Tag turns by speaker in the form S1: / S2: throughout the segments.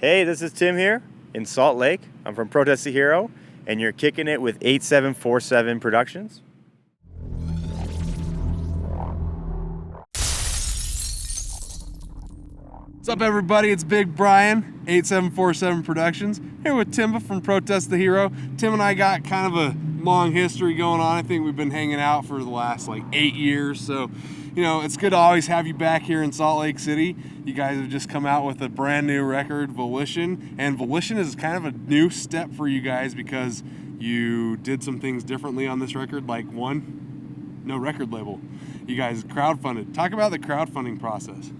S1: Hey, this is Tim here in Salt Lake. I'm from Protest the Hero, and you're kicking it with 8747 Productions.
S2: What's up, everybody? It's Big Brian, 8747 Productions, here with Timba from Protest the Hero. Tim and I got kind of a long history going on. I think we've been hanging out for the last 8 years. So, it's good to always have you back here in Salt Lake City. You guys have just come out with a brand new record, Volition. And Volition is kind of a new step for you guys because you did some things differently on this record, like one, no record label. You guys crowdfunded. Talk about the crowdfunding process.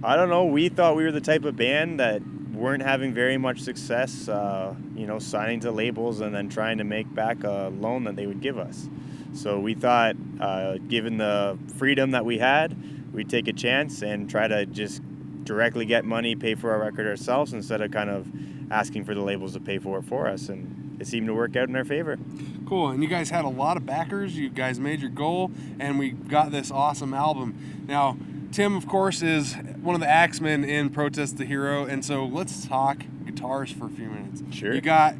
S1: I don't know, we thought we were the type of band that weren't having very much success, signing to labels and then trying to make back a loan that they would give us. So we thought, given the freedom that we had, we'd take a chance and try to just directly get money, pay for our record ourselves instead of kind of asking for the labels to pay for it for us. And it seemed to work out in our favor.
S2: Cool. And you guys had a lot of backers. You guys made your goal, and we got this awesome album. Now, Tim, of course, is one of the axemen in Protest the Hero, and so let's talk guitars for a few minutes.
S1: Sure.
S2: You got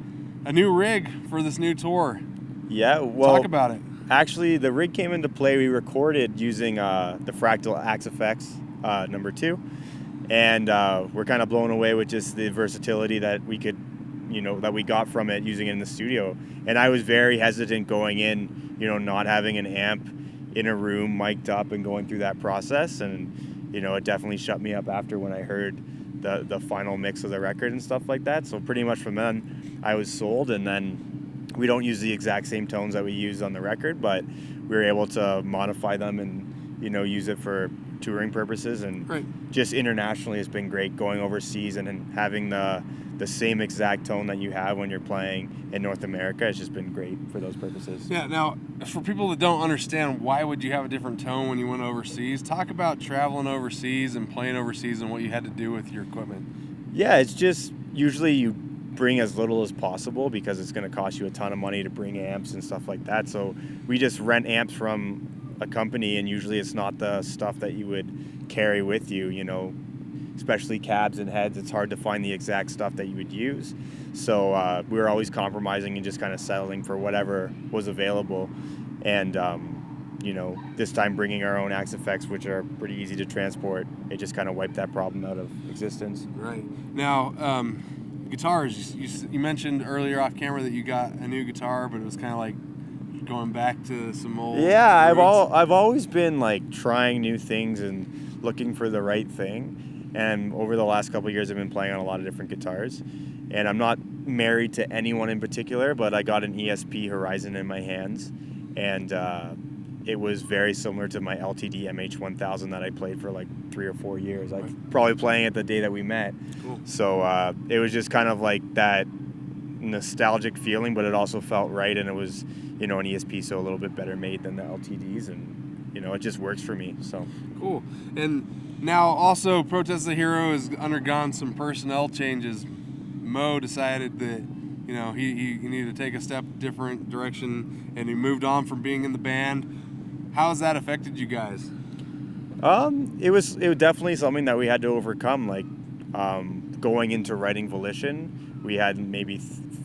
S2: a new rig for this new tour.
S1: Yeah, well,
S2: talk about it.
S1: Actually, the rig came into play. We recorded using the Fractal AXEFX number 2, and we're kind of blown away with just the versatility that we could, that we got from it using it in the studio. And I was very hesitant going in, not having an amp in a room mic'd up and going through that process, and it definitely shut me up after when I heard the final mix of the record and stuff like that. So pretty much from then I was sold, and then we don't use the exact same tones that we use on the record, but we were able to modify them and use it for touring purposes, and
S2: right.
S1: Just internationally it's been great going overseas and having the same exact tone that you have when you're playing in North America. It's just been great for those purposes.
S2: Yeah, now, for people that don't understand, why would you have a different tone when you went overseas? Talk about traveling overseas and playing overseas and what you had to do with your equipment.
S1: Yeah, it's just usually you bring as little as possible because it's going to cost you a ton of money to bring amps and stuff like that. So we just rent amps from a company, and usually it's not the stuff that you would carry with you, especially cabs and heads. It's hard to find the exact stuff that you would use. So we were always compromising and just kind of settling for whatever was available. And, this time bringing our own AXEFX, which are pretty easy to transport, it just kind of wiped that problem out of existence.
S2: Right. Now, guitars, you mentioned earlier off camera that you got a new guitar, but it was kind of like going back to some old
S1: Yeah,
S2: roots.
S1: I've always been trying new things and looking for the right thing. And over the last couple of years, I've been playing on a lot of different guitars. And I'm not married to anyone in particular, but I got an ESP Horizon in my hands. And it was very similar to my LTD MH1000 that I played for 3 or 4 years. I was probably playing it the day that we met.
S2: Cool.
S1: So it was just kind of like that nostalgic feeling, but it also felt right. And it was, an ESP, so a little bit better made than the LTDs. And, it just works for me. So
S2: cool. And now also Protest the Hero has undergone some personnel changes. Mo decided that he needed to take a step different direction, and he moved on from being in the band. How has that affected you guys?
S1: It was definitely something that we had to overcome. Going into writing Volition, we had maybe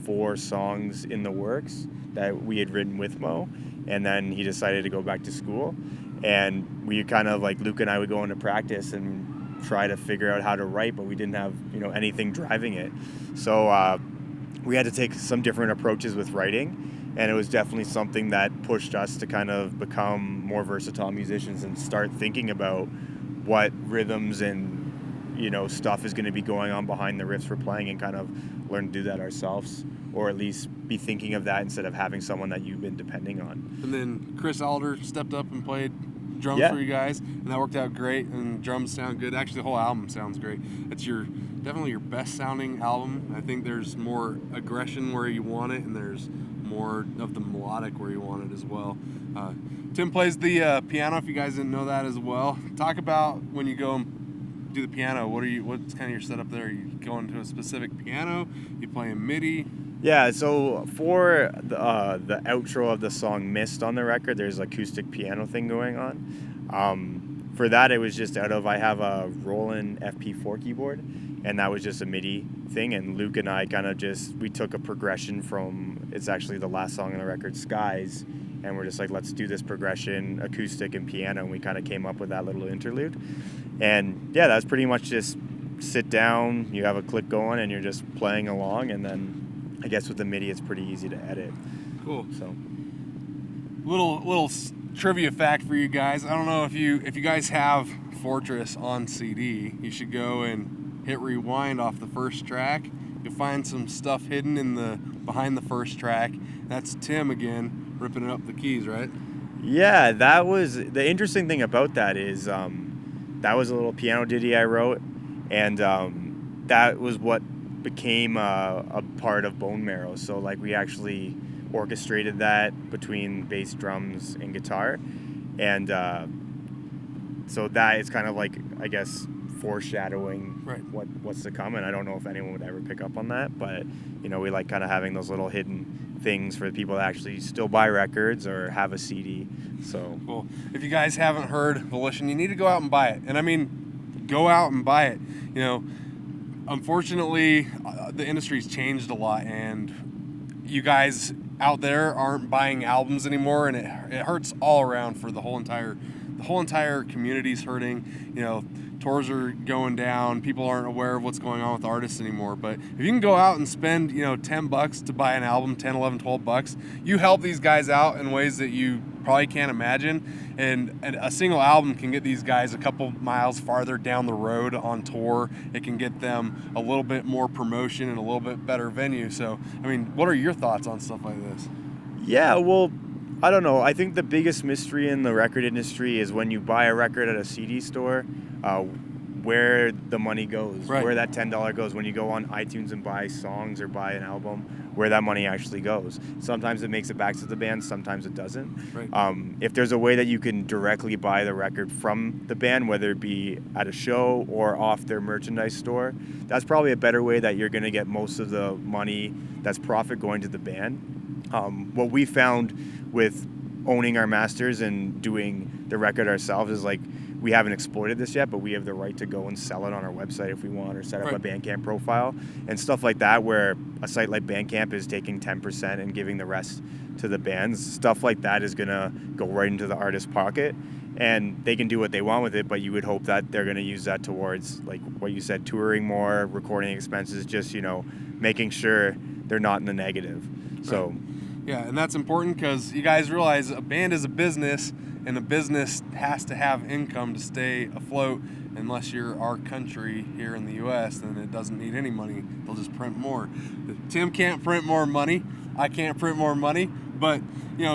S1: 4 songs in the works that we had written with Mo, and then he decided to go back to school, and we kind of Luke and I would go into practice and try to figure out how to write, but we didn't have anything driving it. So we had to take some different approaches with writing, and it was definitely something that pushed us to kind of become more versatile musicians and start thinking about what rhythms and stuff is going to be going on behind the riffs we're playing, and kind of learn to do that ourselves, or at least be thinking of that instead of having someone that you've been depending on.
S2: And then Chris Alder stepped up and played drums for you guys, and that worked out great, and drums sound good. Actually, the whole album sounds great. It's definitely your best sounding album. I think there's more aggression where you want it, and there's more of the melodic where you want it as well. Tim plays the piano, if you guys didn't know that as well. Talk about when you go and do the piano, what's kind of your setup there? Are you going to a specific piano? You playing MIDI?
S1: Yeah, so for the outro of the song Mist on the record, there's acoustic piano thing going on. for that, it was just I have a Roland FP4 keyboard, and that was just a MIDI thing. And Luke and I kind of we took a progression from, it's actually the last song on the record, Skies, and we're just like, let's do this progression, acoustic and piano, and we kind of came up with that little interlude. And yeah, that's pretty much just sit down, you have a click going, and you're just playing along, and then I guess with the MIDI, it's pretty easy to edit.
S2: Cool.
S1: So,
S2: little trivia fact for you guys. I don't know if you guys have Fortress on CD, you should go and hit rewind off the first track. You'll find some stuff hidden in behind the first track. That's Tim again ripping up the keys, right?
S1: Yeah, that was the interesting thing about that is that was a little piano ditty I wrote, and that was what became a part of Bone Marrow. So like we actually orchestrated that between bass, drums, and guitar, and so that is kind of like, I guess, foreshadowing
S2: right.
S1: what's to come. And I don't know if anyone would ever pick up on that, but we like kind of having those little hidden things for the people that actually still buy records or have a CD. So
S2: well, if you guys haven't heard Volition, you need to go out and buy it. And I mean, go out and buy it. Unfortunately, the industry's changed a lot, and you guys out there aren't buying albums anymore, and it hurts all around for the whole entire community's hurting. Tours are going down, people aren't aware of what's going on with artists anymore. But if you can go out and spend $10 to buy an album, 10, 11, 12 bucks, you help these guys out in ways that you probably can't imagine. And a single album can get these guys a couple miles farther down the road on tour. It can get them a little bit more promotion and a little bit better venue. So, I mean, what are your thoughts on stuff like this?
S1: Yeah, well, I don't know. I think the biggest mystery in the record industry is when you buy a record at a CD store, where the money goes,
S2: right.
S1: Where that $10 goes. When you go on iTunes and buy songs or buy an album, where that money actually goes. Sometimes it makes it back to the band, sometimes it doesn't.
S2: Right.
S1: If there's a way that you can directly buy the record from the band, whether it be at a show or off their merchandise store, that's probably a better way that you're going to get most of the money that's profit going to the band. What we found with owning our masters and doing the record ourselves is like, we haven't exploited this yet, but we have the right to go and sell it on our website if we want, or set up
S2: right.
S1: a Bandcamp profile and stuff like that, where a site like Bandcamp is taking 10% and giving the rest to the bands. Stuff like that is going to go right into the artist's pocket, and they can do what they want with it, but you would hope that they're going to use that towards, like what you said, touring more, recording expenses, just, making sure they're not in the negative. Right. So
S2: yeah, and that's important because you guys realize a band is a business, and a business has to have income to stay afloat. Unless you're our country here in the U.S., then it doesn't need any money. They'll just print more. Tim can't print more money. I can't print more money. But,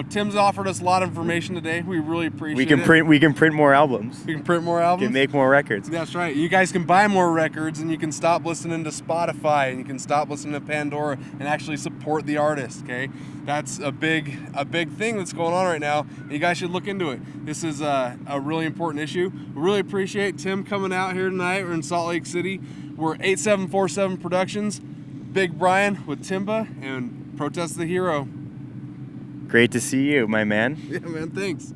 S2: Tim's offered us a lot of information today. We really appreciate it.
S1: We can print more albums.
S2: We can print more albums.
S1: We can make more records.
S2: That's right. You guys can buy more records, and you can stop listening to Spotify, and you can stop listening to Pandora and actually support the artist, okay? That's a big thing that's going on right now. And you guys should look into it. This is a really important issue. We really appreciate Tim coming out here tonight. We're in Salt Lake City. We're 8747 Productions, Big Brian with Timba, and Protest the Hero.
S1: Great to see you, my man.
S2: Yeah, man, thanks.